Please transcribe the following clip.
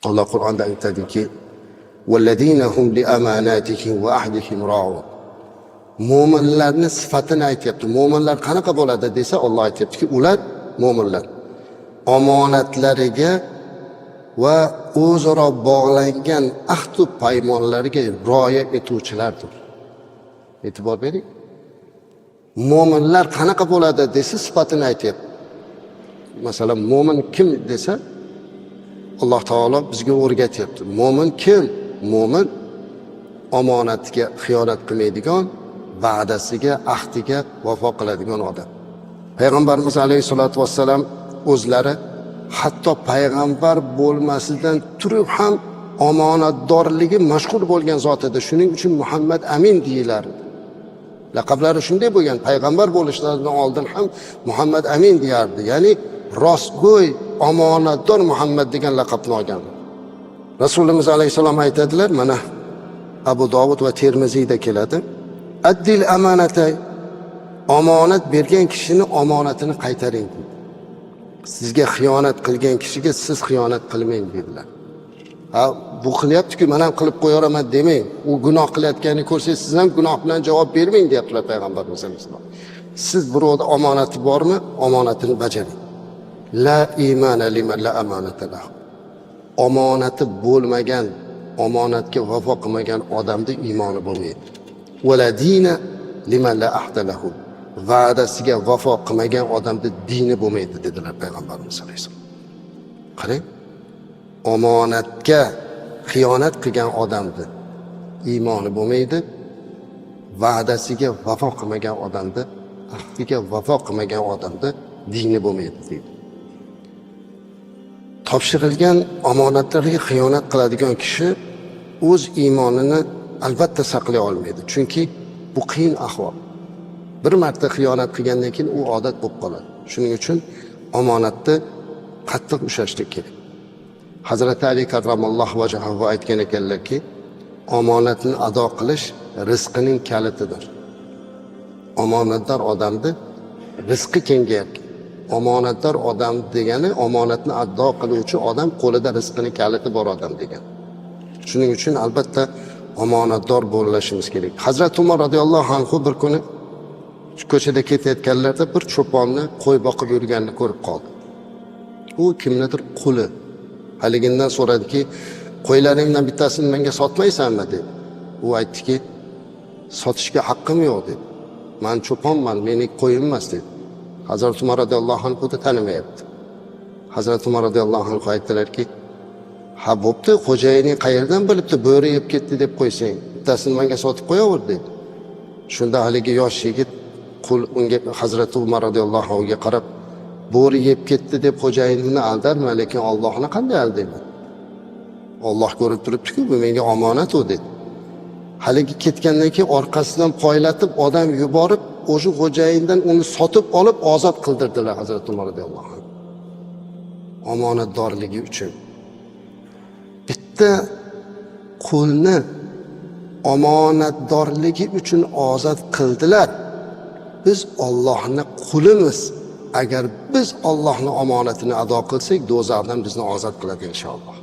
Alloh Qur'onda aytadiki, "Vallazina hum li amanatihim va ahdihim ra'un." Mo'minlarning sifatini aytayapti. Mo'minlar qanaqa bo'ladi desa, Alloh aytayaptiki, ular mo'minlar omonatlariga va o'zaro bog'langan ahd va paymonlarga rioya etuvchilardir. E'tibor bering. Mo'minlar qanaqa bo'ladi desa, sifatini aytayapti. Masalan, mo'min kim desa, Alloh taolo bizga o'rgatyapti. Mo'min kim? Mo'min omonatiga xiyonat qilmaydigan, va'dasiga, ahdiga vafo qiladigan odam. Payg'ambarimiz alayhisolatu vassalam o'zlari hatto payg'ambar bo'lmasidan turib ham omonatdorligi mashhur bo'lgan zot edi. Shuning uchun Muhammad Amin deyilardi. Laqablari shunday bo'lgan. Payg'ambar bo'lishlaridan oldin ham Muhammad Amin deyardi. Ya'ni rostgo'y, omonatdor Muhammad degan laqabni olgan. Rasululloh alayhisalom aytadilar, mana Abu Dovud va Termiziyda keladi. Addil amanatay, omonat bergan kishini omonatini qaytaring. Sizga xiyonat qilgan kishiga siz xiyonat qilmang dedilar. Ha, bu qilyapti-ku, men ham qilib qo'yaraman demang. U gunoh qilayotganini ko'rsangiz, siz ham gunoh bilan javob bermang deyaptilar payg'ambarimiz alayhisalom. Siz birovda omonati bormi? Omonatini bajaring. La imana liman la amanata lahu. Omonati bo'lmagan, omonatga vafo qilmagan odamda iymoni bo'lmaydi. Wala dina liman la ahda lahu. Va'dasiga vafo qilmagan odamda dini bo'lmaydi dedilar payg'ambarimiz alayhisalom. Qarang, omonatga xiyonat qilgan odamda iymoni bo'lmaydi, va'dasiga vafo qilmagan odamda, ahdiga vafo qilmagan odamda dini bo'lmaydi deydi. Topshirilgan omonatlarga xiyonat qiladigan kishi o'z iymonini albatta saqlay olmaydi. Chunki bu qiyin ahvol. Bir marta xiyonat qilgandan keyin u odat bo'lib qoladi. Shuning uchun omonatni qattiq ushlashlik kerak. Hazrati Ali karramallohu vajhahu aytgan ekanlarki, omonatni ado qilish rizqining kalitidir. Omonatdor odamni rizqi kengayadi. Omonatdor odam degani omonatni ado qiluvchi odam, qo'lida rizqining kaliti bor odam degan. Shuning uchun albatta omonatdor bo'lishimiz kerak. Hazrat Umar radhiyallohu anhu bir kuni ko'chada ketayotganlarda bir cho'ponni qo'y boqib yurganini ko'rib qoldi. U kimnidir quli. Haligindan so'radiki, qo'ylaringdan bittasini menga sotmaysanmi dedi. U aytdiki, sotishga haqqim yo'q dedi. Men cho'ponman, mening qo'yim emas dedi. Hazrat Umar radhiyallohu anhu da tanimayapti. Hazrat Umar radhiyallohu anhu aytdilarki, ha bo'pti, xo'jayining qayerdan bilibdi bo'ri yeb ketdi deb qo'ysang, bittasini menga sotib qo'yaver dedi. Shunda haligi yosh yigit qul unga Hazrat Umar radhiyallohu anhuga qarab, bo'ri yeb ketdi deb xo'jayinimni aldarman, lekin Allohni qanday aldayman? Alloh ko'rib turibdi-ku, bu menga omonat u dedi. Haligi ketgandan keyin orqasidan poylatib odam yuborib, o'sha xo'jayindan uni sotib olib ozod qildirdilar Hazrat Umar radhiyallohu anhu. Omonatdorligi uchun. Bitta qulni omonatdorligi uchun ozod qildilar. Biz Allohning qulimiz. Agar biz Allohning omonatini ado qilsak, do'zaxdan bizni ozod qiladi inshaalloh.